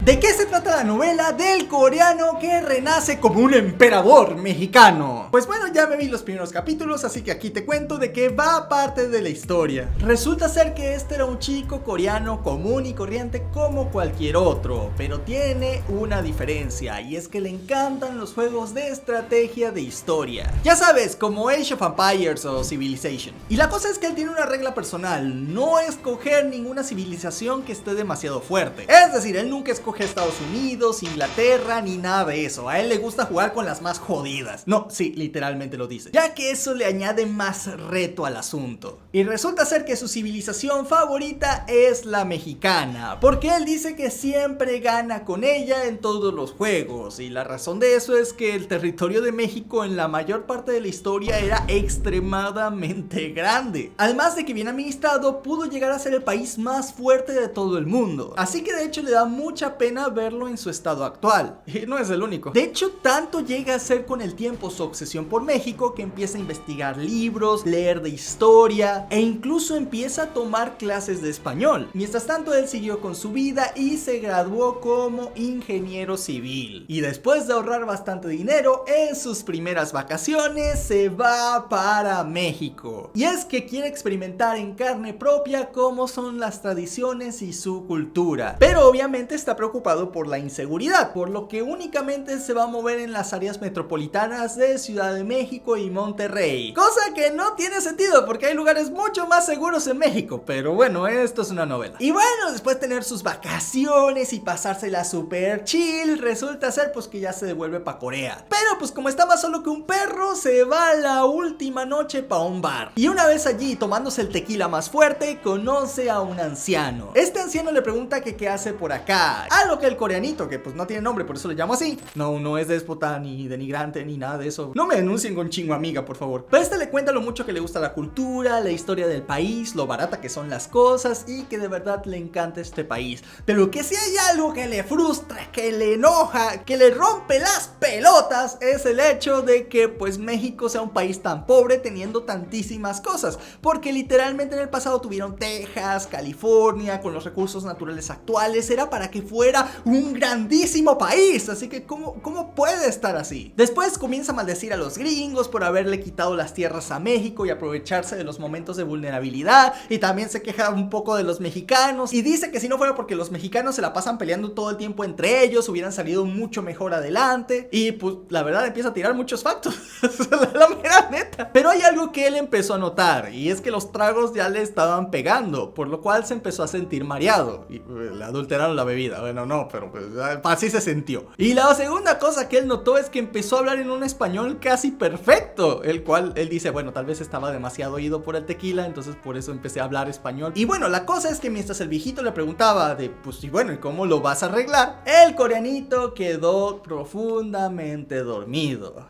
¿De qué se trata la novela del coreano que renace como un emperador mexicano? Pues bueno, ya me vi los primeros capítulos, así que aquí te cuento de qué va parte de la historia. Resulta ser que este era un chico coreano común y corriente como cualquier otro, pero tiene una diferencia, y es que le encantan los juegos de estrategia de historia. Ya sabes, como Age of Empires o Civilization. Y la cosa es que él tiene una regla personal: no escoger ninguna civilización que esté demasiado fuerte. Es decir, él nunca escoge Estados Unidos, Inglaterra, ni nada de eso. A él le gusta jugar con las más jodidas. No, sí, literalmente lo dice, ya que eso le añade más reto al asunto. Y resulta ser que su civilización favorita es la mexicana, porque él dice que siempre gana con ella en todos los juegos. Y la razón de eso es que el territorio de México en la mayor parte de la historia era extremadamente grande. Además de que bien administrado, pudo llegar a ser el país más fuerte de todo el mundo. Así que de hecho le da mucha pena verlo en su estado actual. Y no es el único. De hecho, tanto llega a ser con el tiempo su obsesión por México que empieza a investigar libros, leer de historia e incluso empieza a tomar clases de español. Mientras tanto, él siguió con su vida y se graduó como ingeniero civil. Y después de ahorrar bastante dinero, en sus primeras vacaciones se va para México. Y es que quiere experimentar en carne propia cómo son las tradiciones y su cultura. Pero obviamente está preocupado por la inseguridad, por lo que únicamente se va a mover en las áreas metropolitanas de Ciudad de México y Monterrey. Cosa que no tiene sentido porque hay lugares mucho más seguros en México. Pero bueno, esto es una novela. Y bueno, después de tener sus vacaciones y pasársela super chill, resulta ser pues que ya se devuelve para Corea. Pero pues como está más solo que un perro, se va la última noche para un bar. Y una vez allí, tomándose el tequila más fuerte, conoce a un anciano. Este anciano le pregunta que qué hace por acá. A lo que el coreanito, que pues no tiene nombre, por eso le llamo así. No es déspota, ni denigrante, ni nada de eso. No me denuncien con chingo amiga, por favor. Pero este le cuenta lo mucho que le gusta la cultura, la historia del país, lo barata que son las cosas y que de verdad le encanta este país. Pero que si hay algo que le frustra, que le enoja, que le rompe las pelotas, es el hecho de que pues México sea un país tan pobre teniendo tantísimas cosas. Porque literalmente en el pasado tuvieron Texas, California, con los recursos naturales actuales. Era para que fuera un grandísimo país. Así que ¿cómo puede estar así? Después comienza a maldecir a los gringos por haberle quitado las tierras a México y aprovecharse de los momentos de vulnerabilidad. Y también se queja un poco de los mexicanos y dice que si no fuera porque los mexicanos se la pasan peleando todo el tiempo entre ellos, hubieran salido mucho mejor adelante. Y pues la verdad empieza a tirar muchos factos. La mera neta. Pero hay algo que él empezó a notar, y es que los tragos ya le estaban pegando, por lo cual se empezó a sentir mareado. Y le adulteraron la bebida. Bueno, no, pero pues así se sintió. Y la segunda cosa que él notó es que empezó a hablar en un español casi perfecto, el cual él dice, bueno, tal vez estaba demasiado ido por el tequila, entonces por eso empecé a hablar español. Y bueno, la cosa es que mientras el viejito le preguntaba de, pues y bueno, ¿y cómo lo vas a arreglar? El coreanito quedó profundamente dormido.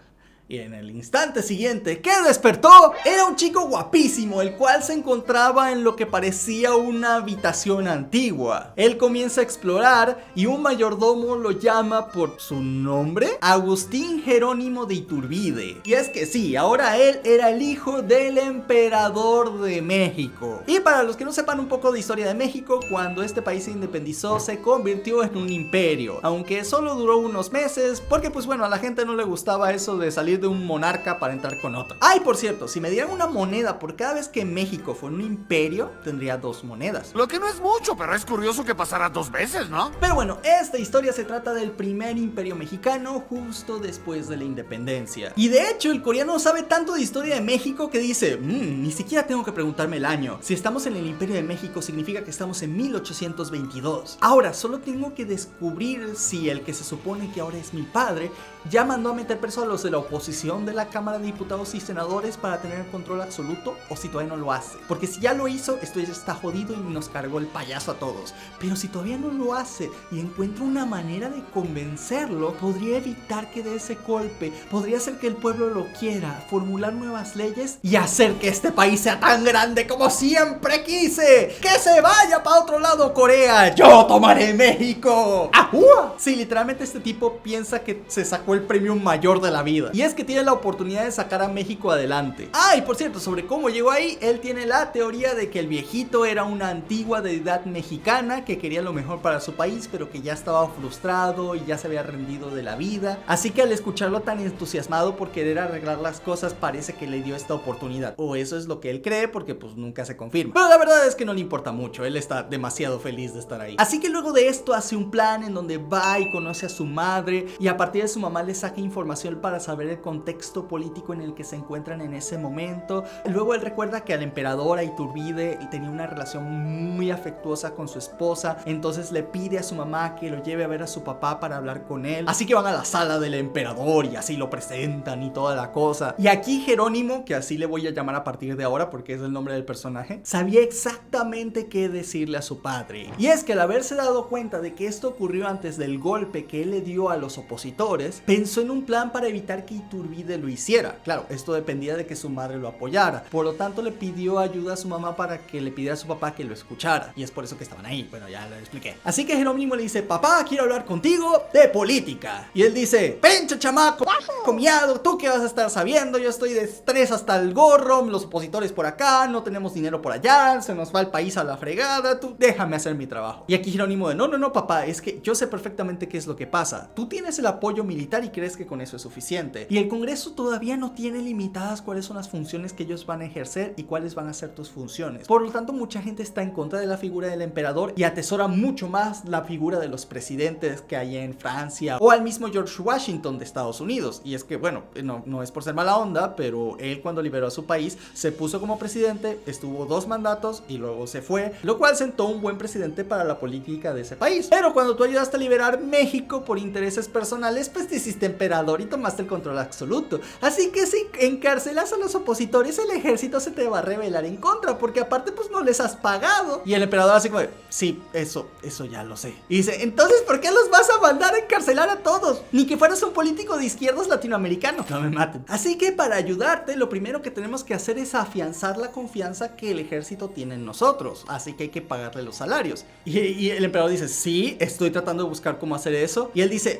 Y en el instante siguiente que despertó, era un chico guapísimo, el cual se encontraba en lo que parecía una habitación antigua. Él comienza a explorar y un mayordomo lo llama por su nombre, Agustín Jerónimo de Iturbide. Y es que sí, ahora él era el hijo del emperador de México. Y para los que no sepan un poco de historia de México, cuando este país se independizó, se convirtió en un imperio. Aunque solo duró unos meses, porque pues bueno, a la gente no le gustaba eso de salir de un monarca para entrar con otro. Ay, por cierto, si me dieran una moneda por cada vez que México fue un imperio, tendría 2 monedas. Lo que no es mucho, pero es curioso que pasara 2 veces, ¿no? Pero bueno, esta historia se trata del primer imperio mexicano justo después de la independencia. Y de hecho, el coreano sabe tanto de historia de México que dice, ni siquiera tengo que preguntarme el año. Si estamos en el imperio de México, significa que estamos en 1822. Ahora, solo tengo que descubrir si el que se supone que ahora es mi padre ya mandó a meter preso a los de la oposición de la Cámara de Diputados y Senadores para tener el control absoluto, o si todavía no lo hace. Porque si ya lo hizo, esto ya está jodido y nos cargó el payaso a todos. Pero si todavía no lo hace y encuentra una manera de convencerlo, podría evitar que dé ese golpe, podría hacer que el pueblo lo quiera, formular nuevas leyes y hacer que este país sea tan grande como siempre quise. ¡Que se vaya para otro lado Corea! ¡Yo tomaré México! ¡Ajúa! Sí, literalmente este tipo piensa que se sacó el premio mayor de la vida. Y es que que tiene la oportunidad de sacar a México adelante. Ah, y por cierto, sobre cómo llegó ahí, él tiene la teoría de que el viejito era una antigua deidad mexicana que quería lo mejor para su país, pero que ya estaba frustrado y ya se había rendido de la vida. Así que al escucharlo tan entusiasmado por querer arreglar las cosas, parece que le dio esta oportunidad. O eso es lo que él cree, porque pues nunca se confirma. Pero la verdad es que no le importa mucho, él está demasiado feliz de estar ahí. Así que luego de esto hace un plan en donde va y conoce a su madre, y a partir de su mamá le saca información para saber el contexto político en el que se encuentran en ese momento. Luego él recuerda que al emperador, a Iturbide, tenía una relación muy afectuosa con su esposa, entonces le pide a su mamá que lo lleve a ver a su papá para hablar con él. Así que van a la sala del emperador y así lo presentan y toda la cosa. Y aquí Jerónimo, que así le voy a llamar a partir de ahora porque es el nombre del personaje, sabía exactamente qué decirle a su padre. Y es que al haberse dado cuenta de que esto ocurrió antes del golpe que él le dio a los opositores, pensó en un plan para evitar que Iturbide lo hiciera. Claro, esto dependía de que su madre lo apoyara. Por lo tanto, le pidió ayuda a su mamá para que le pidiera a su papá que lo escuchara. Y es por eso que estaban ahí. Bueno, ya lo expliqué. Así que Jerónimo le dice: papá, quiero hablar contigo de política. Y él dice: pinche chamaco, comiado, ¿tú qué vas a estar sabiendo? Yo estoy de estrés hasta el gorro, los opositores por acá, no tenemos dinero por allá, se nos va el país a la fregada, tú déjame hacer mi trabajo. Y aquí Jerónimo de: no, papá, es que yo sé perfectamente qué es lo que pasa. Tú tienes el apoyo militar y crees que con eso es suficiente. Y el Congreso todavía no tiene limitadas cuáles son las funciones que ellos van a ejercer y cuáles van a ser tus funciones. Por lo tanto, mucha gente está en contra de la figura del emperador y atesora mucho más la figura de los presidentes que hay en Francia o al mismo George Washington de Estados Unidos. Y es que, bueno, no es por ser mala onda, pero él cuando liberó a su país se puso como presidente, estuvo 2 mandatos y luego se fue, lo cual sentó un buen precedente para la política de ese país. Pero cuando tú ayudaste a liberar México por intereses personales, pues te hiciste emperador y tomaste el control absoluto. Así que si encarcelas a los opositores, el ejército se te va a rebelar en contra, porque aparte pues no les has pagado. Y el emperador así como: sí, eso ya lo sé. Y dice: entonces ¿por qué los vas a mandar a encarcelar a todos? Ni que fueras un político de izquierdas latinoamericano. No me maten. Así que para ayudarte, lo primero que tenemos que hacer es afianzar la confianza que el ejército tiene en nosotros. Así que hay que pagarle los salarios. Y el emperador dice: sí, estoy tratando de buscar cómo hacer eso. Y él dice: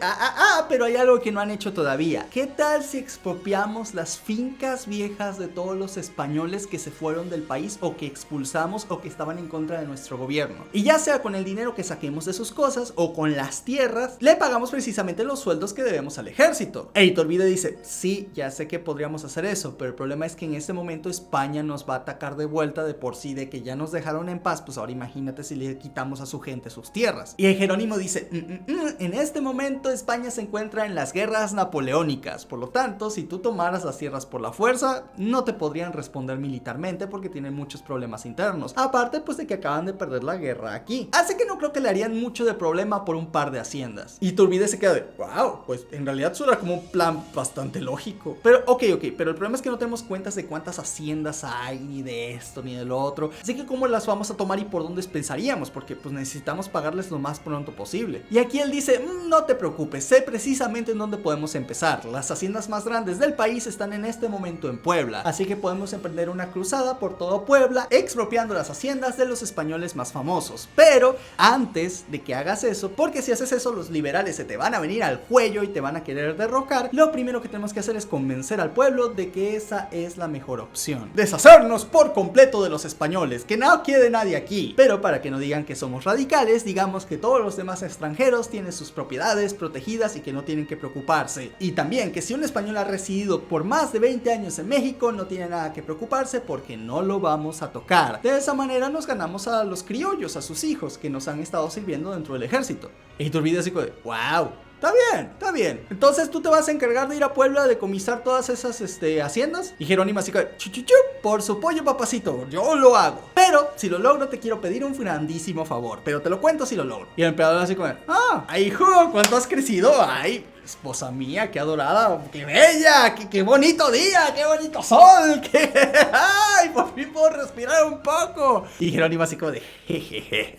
pero hay algo que no han hecho todavía. ¿Qué tal si expropiamos las fincas viejas de todos los españoles que se fueron del país o que expulsamos o que estaban en contra de nuestro gobierno? Y ya sea con el dinero que saquemos de sus cosas o con las tierras, le pagamos precisamente los sueldos que debemos al ejército. E Iturbide dice: sí, ya sé que podríamos hacer eso, pero el problema es que en este momento España nos va a atacar de vuelta de por sí, de que ya nos dejaron en paz, pues ahora imagínate si le quitamos a su gente sus tierras. Y Jerónimo dice: en este momento España se encuentra en las guerras napoleónicas, por lo tanto, si tú tomaras las tierras por la fuerza, no te podrían responder militarmente porque tienen muchos problemas internos, aparte pues de que acaban de perder la guerra aquí. Así que no creo que le harían mucho de problema por un par de haciendas. Y Iturbide se queda de: wow, pues en realidad suena como un plan bastante lógico. Pero ok, pero el problema es que no tenemos cuentas de cuántas haciendas hay, ni de esto, ni de lo otro. Así que cómo las vamos a tomar y por dónde pensaríamos, porque pues necesitamos pagarles lo más pronto posible. Y aquí él dice: no te preocupes, sé precisamente en dónde podemos empezar. Las haciendas más grandes del país están en este momento en Puebla, así que podemos emprender una cruzada por todo Puebla, expropiando las haciendas de los españoles más famosos. Pero antes de que hagas eso, porque si haces eso los liberales se te van a venir al cuello y te van a querer derrocar, lo primero que tenemos que hacer es convencer al pueblo de que esa es la mejor opción: deshacernos por completo de los españoles, que no quede nadie aquí. Pero para que no digan que somos radicales, digamos que todos los demás extranjeros tienen sus propiedades protegidas y que no tienen que preocuparse. Y también que si un español ha residido por más de 20 años en México, no tiene nada que preocuparse porque no lo vamos a tocar. De esa manera nos ganamos a los criollos, a sus hijos, que nos han estado sirviendo dentro del ejército. Y Iturbide así como de: wow, está bien. Entonces tú te vas a encargar de ir a Puebla a decomisar todas esas haciendas. Y Jerónimo así como: por su pollo, papacito, yo lo hago. Pero si lo logro te quiero pedir un grandísimo favor, pero te lo cuento si lo logro. Y el emperador así como: ay, hijo, ¿cuánto has crecido? Ay, esposa mía, qué adorada, qué bella, qué bonito día, qué bonito sol, ay, por fin puedo respirar un poco. Y Jerónimo así como de: jejeje.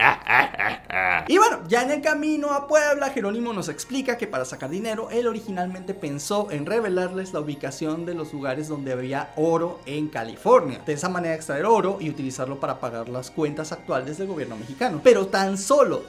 Y bueno, ya en el camino a Puebla, Jerónimo nos explica que para sacar dinero, él originalmente pensó en revelarles la ubicación de los lugares donde había oro en California. De esa manera extraer oro y utilizarlo para pagar las cuentas actuales del gobierno mexicano. Pero tan solo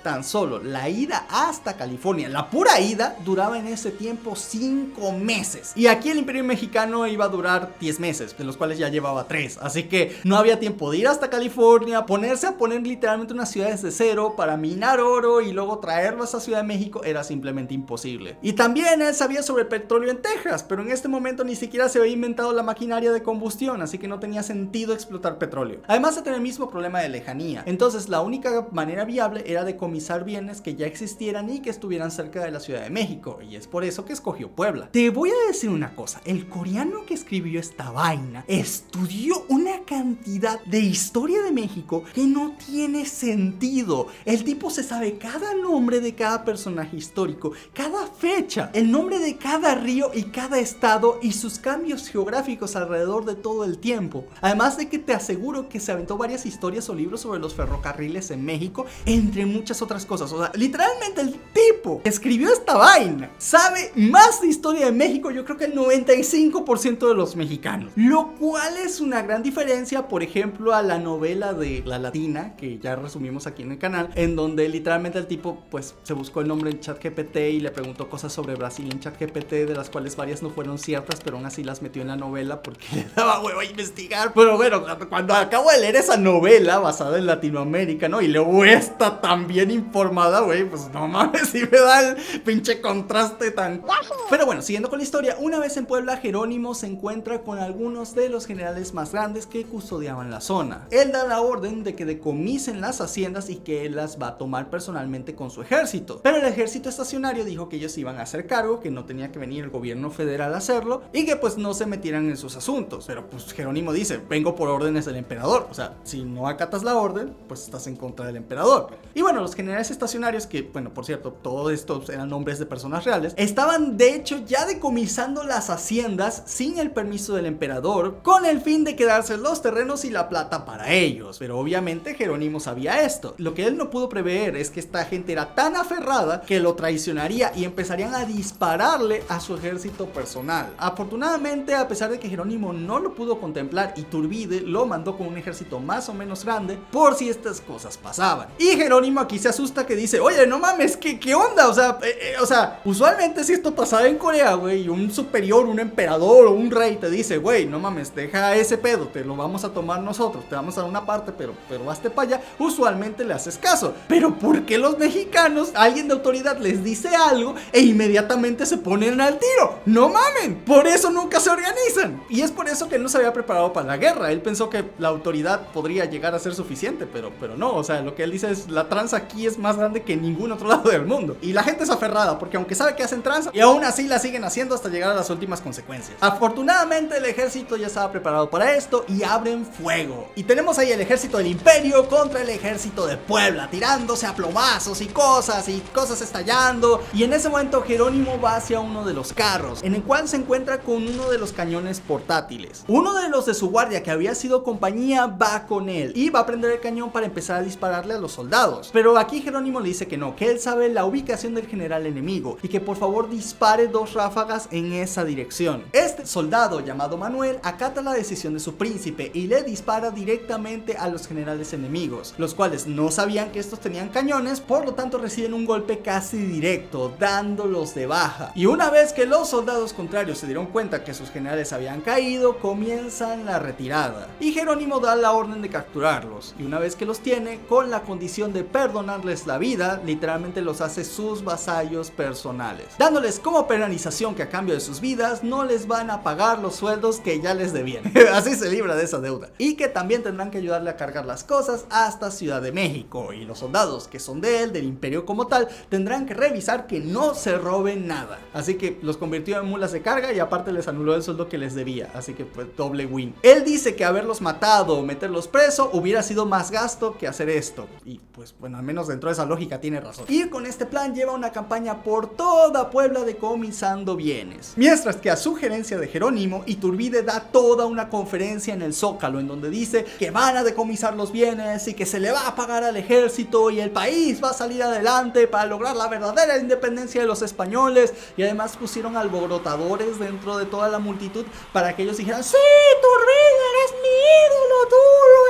la ida hasta California, la pura ida, duraba en ese ese tiempo 5 meses. Y aquí el Imperio Mexicano iba a durar 10 meses, de los cuales ya llevaba 3. Así que no había tiempo de ir hasta California, ponerse a poner literalmente unas ciudades de cero para minar oro y luego traerlo a esa Ciudad de México. Era simplemente imposible. Y también él sabía sobre el petróleo en Texas, pero en este momento ni siquiera se había inventado la maquinaria de combustión, así que no tenía sentido explotar petróleo. Además de tener el mismo problema de lejanía. Entonces la única manera viable era decomisar bienes que ya existieran y que estuvieran cerca de la Ciudad de México, y es por eso que escogió Puebla. Te voy a decir una cosa, el coreano que escribió esta vaina estudió una cantidad de historia de México que no tiene sentido. El tipo se sabe cada nombre de cada personaje histórico, cada fecha, el nombre de cada río y cada estado y sus cambios geográficos alrededor de todo el tiempo. Además de que te aseguro que se aventó varias historias o libros sobre los ferrocarriles en México, entre muchas otras cosas. O sea, literalmente el tipo que escribió esta vaina sabe más de historia de México, yo creo que el 95% de los mexicanos, lo cual es una gran diferencia, por ejemplo, a la novela de La Latina, que ya resumimos aquí en el canal, en donde literalmente el tipo pues se buscó el nombre en ChatGPT y le preguntó cosas sobre Brasil en ChatGPT, de las cuales varias no fueron ciertas, pero aún así las metió en la novela porque le daba huevo a investigar. Pero bueno, cuando acabo de leer esa novela basada en Latinoamérica, ¿no? Y luego está tan bien informada, güey, pues no mames, si me da el pinche contraste tan... Pero bueno, siguiendo con la historia, una vez en Puebla, Jerónimo se encuentra con algunos de los generales más grandes que custodiaban la zona. Él da la orden de que decomisen las haciendas y que él las va a tomar personalmente con su ejército. Pero el ejército estacionario dijo que ellos iban a hacer cargo, que no tenía que venir el gobierno federal a hacerlo y que pues no se metieran en sus asuntos. Pero pues Jerónimo dice, vengo por órdenes del emperador. O sea, si no acatas la orden, pues estás en contra del emperador. Y bueno, los generales estacionarios, que bueno, por cierto, todos estos eran nombres de personas reales, estaban de hecho ya decomisando las haciendas sin el permiso del emperador, con el fin de quedarse los terrenos y la plata para ellos. Pero obviamente Jerónimo sabía esto. Lo que él no pudo prever es que esta gente era tan aferrada que lo traicionaría y empezarían a dispararle a su ejército personal. Afortunadamente, a pesar de que Jerónimo no lo pudo contemplar, Iturbide lo mandó con un ejército más o menos grande por si estas cosas pasaban. Y Jerónimo aquí se asusta, que dice, oye, no mames, ¿qué onda? O sea, usualmente si esto pasaba en Corea, güey, y un superior, un emperador o un rey te dice, güey, no mames, deja ese pedo, te lo vamos a tomar nosotros, te vamos a dar una parte, pero hazte para allá, usualmente le haces caso. Pero ¿por qué los mexicanos, alguien de autoridad les dice algo e inmediatamente se ponen al tiro? No mamen, por eso nunca se organizan. Y es por eso que él no se había preparado para la guerra. Él pensó que la autoridad podría llegar a ser suficiente, pero no, o sea, lo que él dice es, la tranza aquí es más grande que en ningún otro lado del mundo. Y la gente es aferrada, porque aunque sabe que hacen tranza, y aún así la siguen haciendo hasta llegar a las últimas consecuencias. Afortunadamente el ejército ya estaba preparado para esto y abren fuego. Y tenemos ahí el ejército del imperio contra el ejército de Puebla, tirándose a plomazos y cosas estallando. Y en ese momento Jerónimo va hacia uno de los carros, en el cual se encuentra con uno de los cañones portátiles. Uno de los de su guardia, que había sido compañía, va con él y va a prender el cañón para empezar a dispararle a los soldados. Pero aquí Jerónimo le dice que no, que él sabe la ubicación del general enemigo y que por favor dispare 2 ráfagas en esa dirección. Este soldado, llamado Manuel, acata la decisión de su príncipe y le dispara directamente a los generales enemigos, los cuales no sabían que estos tenían cañones, por lo tanto reciben un golpe casi directo, dándolos de baja. Y una vez que los soldados contrarios se dieron cuenta que sus generales habían caído, comienzan la retirada. Y Jerónimo da la orden de capturarlos, y una vez que los tiene, con la condición de perdonarles la vida, literalmente los hace sus vasallos personales, dándoles como penalización que a cambio de sus vidas no les van a pagar los sueldos que ya les debían. Así se libra de esa deuda. Y que también tendrán que ayudarle a cargar las cosas hasta Ciudad de México, y los soldados que son de él, del imperio como tal, tendrán que revisar que no se roben nada. Así que los convirtió en mulas de carga y aparte les anuló el sueldo que les debía, así que pues doble win. Él dice que haberlos matado o meterlos preso hubiera sido más gasto que hacer esto, y pues bueno, al menos dentro de esa lógica tiene razón. Y con este plan lleva una campaña por toda Puebla decomisando bienes, mientras que a sugerencia de Jerónimo, Iturbide da toda una conferencia en el Zócalo en donde dice que van a decomisar los bienes y que se le va a pagar al ejército y el país va a salir adelante para lograr la verdadera independencia de los españoles. Y además pusieron alborotadores dentro de toda la multitud para que ellos dijeran, sí, Iturbide, eres mi ídolo, tú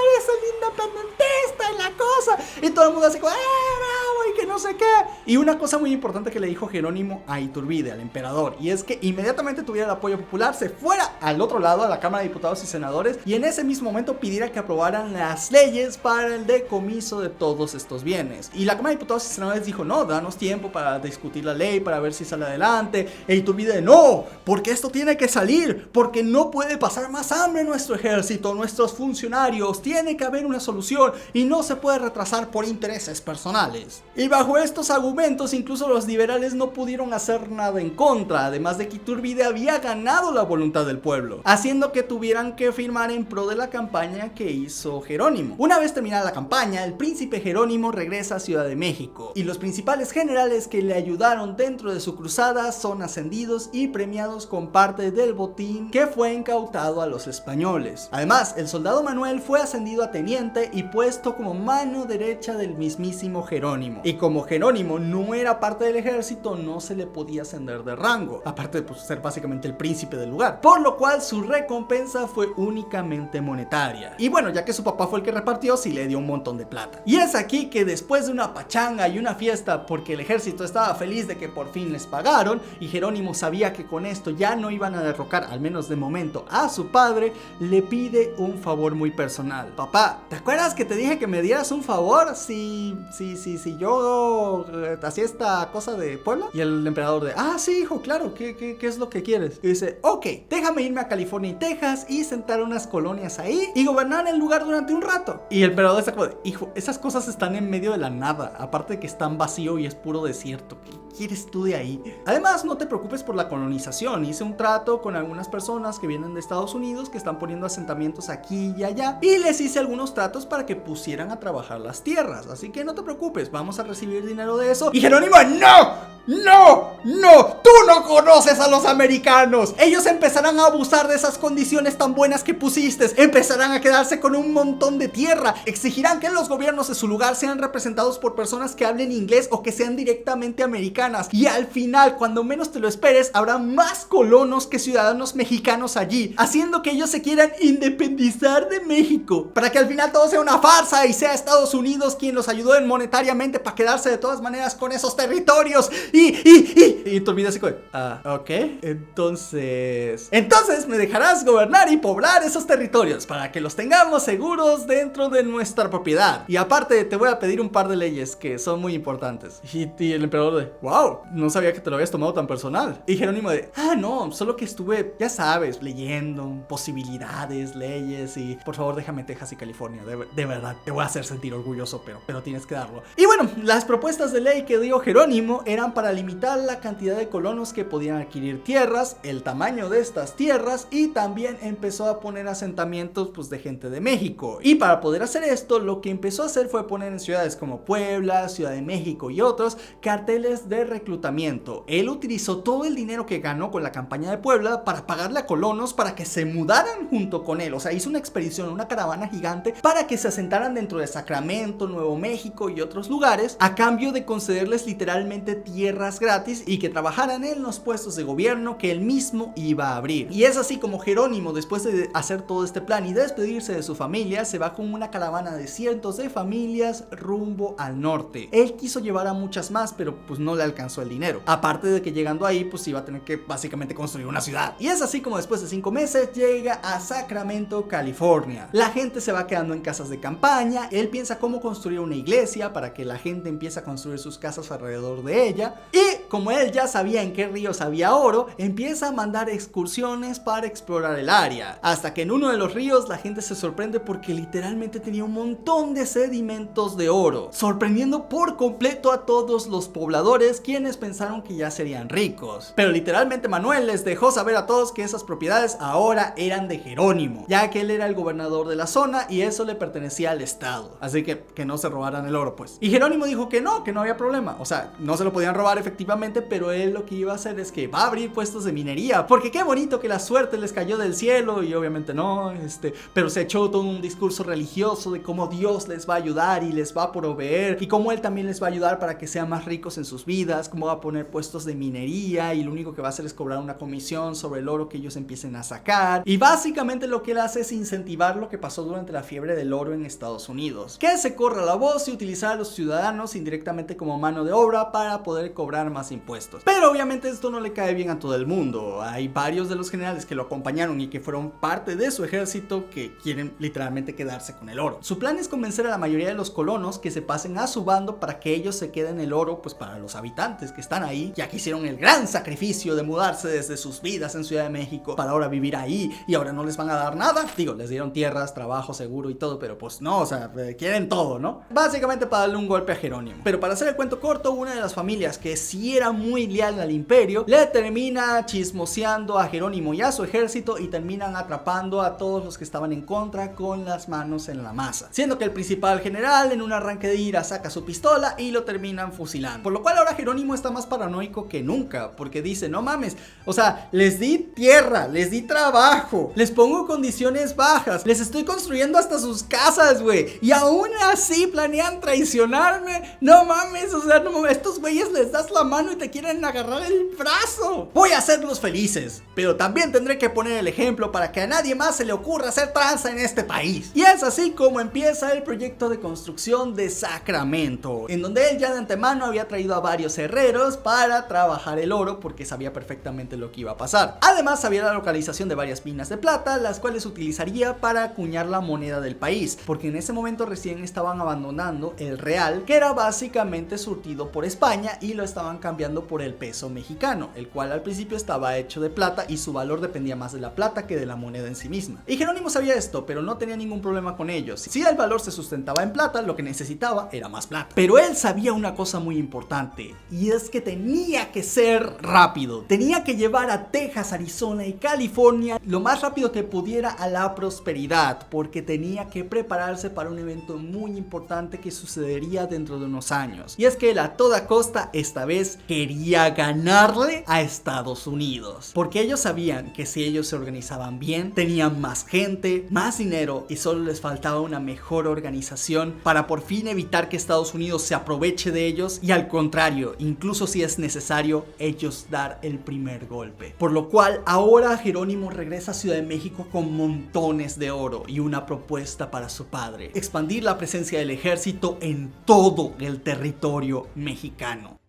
eres el independentista en la cosa. Y todo el mundo así como, bravo, y que no sé qué. Y una cosa muy importante que le dijo Jerónimo a Iturbide, al emperador, y es que inmediatamente tuviera el apoyo popular, se fuera al otro lado, a la Cámara de Diputados y Senadores, y en ese mismo momento pidiera que aprobaran las leyes para el decomiso de todos estos bienes. Y la Cámara de Diputados y Senadores dijo, no, danos tiempo para discutir la ley, para ver si sale adelante. E Iturbide, no, porque esto tiene que salir, porque no puede pasar más hambre en nuestro ejército, nuestros funcionarios, tiene que haber una solución y no se puede retrasar por intereses personales. Y bajo estos argumentos, incluso los liberales no pudieron hacer nada en contra, además de que Iturbide había ganado la voluntad del pueblo, haciendo que tuvieran que firmar en pro de la campaña que hizo Jerónimo. Una vez terminada la campaña, el príncipe Jerónimo regresa a Ciudad de México, y los principales generales que le ayudaron dentro de su cruzada son ascendidos y premiados con parte del botín que fue incautado a los españoles. Además, el soldado Manuel fue ascendido a teniente y puesto como mano derecha del mismísimo Jerónimo. Y como Jerónimo no era parte del ejército, no se le podía ascender de rango, aparte de ser básicamente el príncipe del lugar, por lo cual su recompensa fue únicamente monetaria. Y bueno, ya que su papá fue el que repartió, sí le dio un montón de plata. Y es aquí que después de una pachanga y una fiesta, porque el ejército estaba feliz de que por fin les pagaron, y Jerónimo sabía que con esto ya no iban a derrocar, al menos de momento, a su padre, le pide un favor muy personal. Papá, ¿te acuerdas que te dije que me dieras un favor si yo hacía esta cosa de Puebla? Y el emperador de, sí hijo, claro, ¿qué es lo que quieres? Y dice, ok, déjame irme a California y Texas y sentar unas colonias ahí y gobernar el lugar durante un rato. Y el emperador está como de, hijo, esas cosas están en medio de la nada, aparte de que están vacío y es puro desierto. ¿Qué quieres tú de ahí? Además, no te preocupes por la colonización. Hice un trato con algunas personas que vienen de Estados Unidos que están poniendo asentamientos aquí y allá, y les hice algunos tratos para que pusieran a trabajar las tierras, así que no te preocupes, vamos a recibir dinero de eso. Y Jerónimo, ¡no! ¡Tú no conoces a los americanos! Ellos empezarán a abusar de esas condiciones tan buenas que pusiste, empezarán a quedarse con un montón de tierra, exigirán que los gobiernos de su lugar sean representados por personas que hablen inglés o que sean directamente americanas, y al final, cuando menos te lo esperes, habrá más colonos que ciudadanos mexicanos allí, haciendo que ellos se quieran independizar de México, para que al final todo sea una farsa y sea Estados Unidos quien los ayudó monetariamente para quedarse de todas maneras con esos territorios. Y te olvidas así como, ok, entonces me dejarás gobernar y poblar esos territorios para que los tengamos seguros dentro de nuestra propiedad. Y aparte te voy a pedir un par de leyes que son muy importantes. Y el emperador de, wow, no sabía que te lo habías tomado tan personal. Y Jerónimo de, no, solo que estuve, ya sabes, leyendo posibilidades, leyes, y por favor déjame Texas y California, de verdad, te voy a hacer sentir orgulloso, pero tienes que darlo. Y bueno, las propuestas de ley que dio Jerónimo eran para limitar la cantidad de colonos que podían adquirir tierras, el tamaño de estas tierras, y también empezó a poner asentamientos pues de gente de México. Y para poder hacer esto, lo que empezó a hacer fue poner en ciudades como Puebla, Ciudad de México y otros carteles de reclutamiento. Él utilizó todo el dinero que ganó con la campaña de Puebla para pagarle a colonos para que se mudaran junto con él. O sea, hizo una expedición, una caravana gigante para que se asentaran dentro de Sacramento, Nuevo México y otros lugares, a cambio de concederles literalmente tierras gratis y que trabajaran en los puestos de gobierno que él mismo iba a abrir. Y es así como Jerónimo, después de hacer todo este plan y despedirse de su familia, se va con una caravana de cientos de familias rumbo al norte. Él quiso llevar a muchas más, pero pues no le alcanzó el dinero. Aparte de que llegando ahí, pues iba a tener que básicamente construir una ciudad. Y es así como después de 5 meses llega a Sacramento, California. La gente se va quedando en casas de campaña. Él piensa cómo construir una iglesia para que la gente empiece a construir sus casas alrededor de ella. Y como él ya sabía en qué ríos había oro, empieza a mandar excursiones para explorar el área. Hasta que en uno de los ríos la gente se sorprende porque literalmente tenía un montón de sedimentos de oro, sorprendiendo por completo a todos los pobladores, quienes pensaron que ya serían ricos. Pero literalmente Manuel les dejó saber a todos que esas propiedades ahora eran de Jerónimo, ya que él era el gobernador de la zona y eso le pertenecía al estado, así que no se robaran el oro pues. Y Jerónimo dijo que no había problema, o sea, no se lo podían robar efectivamente, nuevamente, pero él lo que iba a hacer es que va a abrir puestos de minería, porque qué bonito que la suerte les cayó del cielo, y obviamente no, pero se echó todo un discurso religioso de cómo Dios les va a ayudar y les va a proveer, y cómo él también les va a ayudar para que sean más ricos en sus vidas, cómo va a poner puestos de minería, y lo único que va a hacer es cobrar una comisión sobre el oro que ellos empiecen a sacar, y básicamente lo que él hace es incentivar lo que pasó durante la fiebre del oro en Estados Unidos, que se corra la voz y utilizar a los ciudadanos indirectamente como mano de obra para poder cobrar más impuestos. Pero obviamente esto no le cae bien a todo el mundo. Hay varios de los generales que lo acompañaron y que fueron parte de su ejército que quieren literalmente quedarse con el oro. Su plan es convencer a la mayoría de los colonos que se pasen a su bando para que ellos se queden el oro, pues para los habitantes que están ahí, ya que hicieron el gran sacrificio de mudarse desde sus vidas en Ciudad de México para ahora vivir ahí, y ahora no les van a dar nada. Digo, les dieron tierras, trabajo seguro y todo, pero pues no, o sea, quieren todo, ¿no? Básicamente para darle un golpe a Jerónimo. Pero para hacer el cuento corto, una de las familias que sí era muy leal al imperio le termina chismoseando a Jerónimo y a su ejército, y terminan atrapando a todos los que estaban en contra con las manos en la masa, siendo que el principal general en un arranque de ira saca su pistola y lo terminan fusilando, por lo cual ahora Jerónimo está más paranoico que nunca, porque dice, no mames, o sea, les di tierra, les di trabajo, les pongo condiciones bajas, les estoy construyendo hasta sus casas, güey, y aún así planean traicionarme. No mames, o sea, no mames, estos güeyes les das la mano y te quieren agarrar el brazo. Voy a hacerlos felices, pero también tendré que poner el ejemplo para que a nadie más se le ocurra hacer tranza en este país. Y es así como empieza el proyecto de construcción de Sacramento, en donde él ya de antemano había traído a varios herreros para trabajar el oro, porque sabía perfectamente lo que iba a pasar. Además sabía la localización de varias minas de plata, las cuales utilizaría para acuñar la moneda del país, porque en ese momento recién estaban abandonando el real, que era básicamente surtido por España, y lo estaban cambiando por el peso mexicano, el cual al principio estaba hecho de plata y su valor dependía más de la plata que de la moneda en sí misma. Y Jerónimo sabía esto, pero no tenía ningún problema con ellos. Si el valor se sustentaba en plata, lo que necesitaba era más plata. Pero él sabía una cosa muy importante, y es que tenía que ser rápido. Tenía que llevar a Texas, Arizona y California lo más rápido que pudiera a la prosperidad, porque tenía que prepararse para un evento muy importante que sucedería dentro de unos años. Y es que él a toda costa esta vez quería ganarle a Estados Unidos, porque ellos sabían que si ellos se organizaban bien, tenían más gente, más dinero, y solo les faltaba una mejor organización para por fin evitar que Estados Unidos se aproveche de ellos, y al contrario, incluso si es necesario, ellos dar el primer golpe. Por lo cual ahora Jerónimo regresa a Ciudad de México con montones de oro y una propuesta para su padre: expandir la presencia del ejército en todo el territorio mexicano.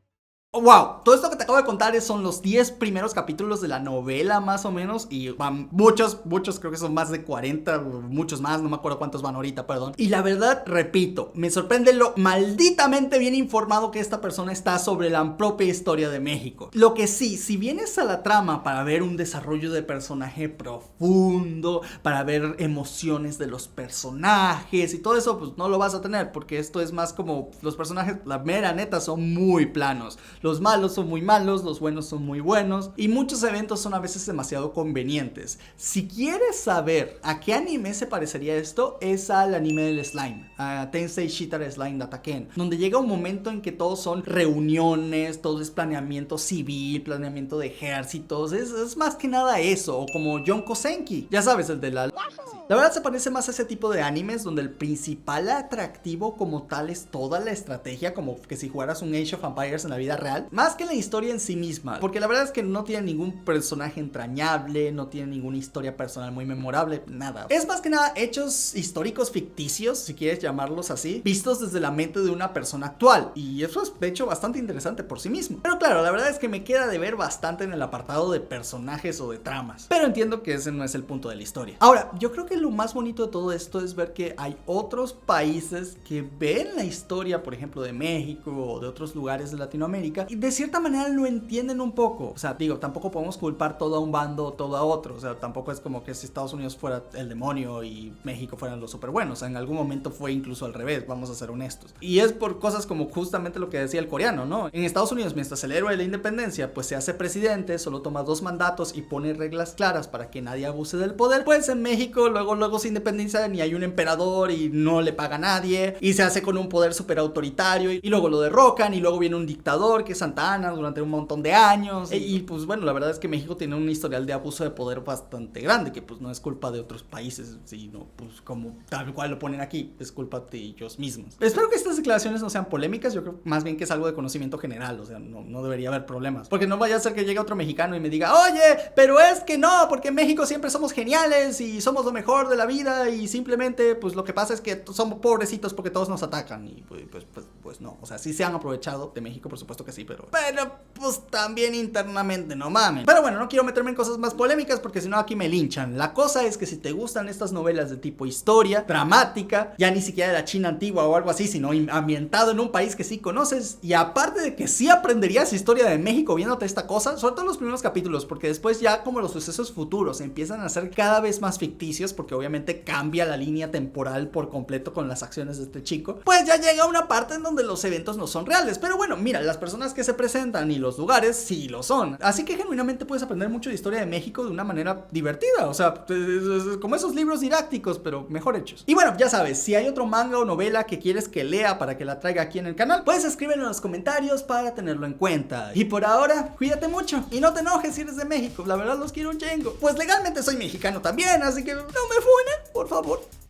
Oh, wow, todo esto que te acabo de contar son los 10 primeros capítulos de la novela más o menos, y van muchos, creo que son más de 40, muchos más, no me acuerdo cuántos van ahorita, perdón. Y la verdad, repito, me sorprende lo malditamente bien informado que esta persona está sobre la propia historia de México. Lo que sí, si vienes a la trama para ver un desarrollo de personaje profundo, para ver emociones de los personajes y todo eso, pues no lo vas a tener, porque esto es más como los personajes, la mera neta, son muy planos. Los malos son muy malos, los buenos son muy buenos, y muchos eventos son a veces demasiado convenientes. Si quieres saber a qué anime se parecería esto, es al anime del slime, a Tensei Shitara Slime Dataken, donde llega un momento en que todos son reuniones, todo es planeamiento civil, planeamiento de ejércitos, es más que nada eso, o como Jon Kosenki, ya sabes, el de la verdad se parece más a ese tipo de animes donde el principal atractivo como tal es toda la estrategia, como que si jugaras un Age of Empires en la vida real, más que la historia en sí misma, porque la verdad es que no tiene ningún personaje entrañable, no tiene ninguna historia personal muy memorable, nada. Es más que nada hechos históricos ficticios, si quieres llamarlos así, vistos desde la mente de una persona actual, y eso es de hecho bastante interesante por sí mismo. Pero claro, la verdad es que me queda de ver bastante en el apartado de personajes o de tramas, pero entiendo que ese no es el punto de la historia. Ahora, yo creo que lo más bonito de todo esto es ver que hay otros países que ven la historia, por ejemplo, de México o de otros lugares de Latinoamérica, y de cierta manera lo entienden un poco. O sea, digo, tampoco podemos culpar todo a un bando o todo a otro. O sea, tampoco es como que si Estados Unidos fuera el demonio y México fueran los super buenos. O sea, en algún momento fue incluso al revés, vamos a ser honestos. Y es por cosas como justamente lo que decía el coreano, ¿no? En Estados Unidos, mientras el héroe de la independencia pues se hace presidente, solo toma 2 mandatos y pone reglas claras para que nadie abuse del poder, pues en México luego se independizan y hay un emperador y no le paga a nadie y se hace con un poder súper autoritario, y luego lo derrocan, y luego viene un dictador que Parque Santa Ana durante un montón de años. Y pues bueno, la verdad es que México tiene un historial de abuso de poder bastante grande, que pues no es culpa de otros países, sino pues como tal cual lo ponen aquí, es culpa de ellos mismos. Espero que estas declaraciones no sean polémicas, yo creo más bien que es algo de conocimiento general, o sea, no debería haber problemas. Porque no vaya a ser que llegue otro mexicano y me diga, oye, pero es que no, porque en México siempre somos geniales y somos lo mejor de la vida y simplemente pues lo que pasa es que somos pobrecitos porque todos nos atacan y pues no, o sea, sí se han aprovechado de México, por supuesto que sí, pero pues también internamente, no mames. Pero bueno, no quiero meterme en cosas más polémicas porque si no aquí me linchan. La cosa es que si te gustan estas novelas de tipo historia, dramática, ya ni siquiera de la China antigua o algo así, sino ambientado en un país que sí conoces, y aparte de que sí aprenderías historia de México viéndote esta cosa, sobre todo los primeros capítulos, porque después ya como los sucesos futuros empiezan a ser cada vez más ficticios, porque obviamente cambia la línea temporal por completo con las acciones de este chico, pues ya llega una parte en donde los eventos no son reales. Pero bueno, mira, las personas que se presentan y los lugares sí lo son, así que genuinamente puedes aprender mucho de historia de México de una manera divertida, o sea, es como esos libros didácticos, pero mejor hechos. Y bueno, ya sabes, si hay otro manga o novela que quieres que lea para que la traiga aquí en el canal, puedes escríbelo en los comentarios para tenerlo en cuenta. Y por ahora, cuídate mucho y no te enojes si eres de México, la verdad los quiero un chingo. Pues legalmente soy mexicano también, así que no me funen, por favor.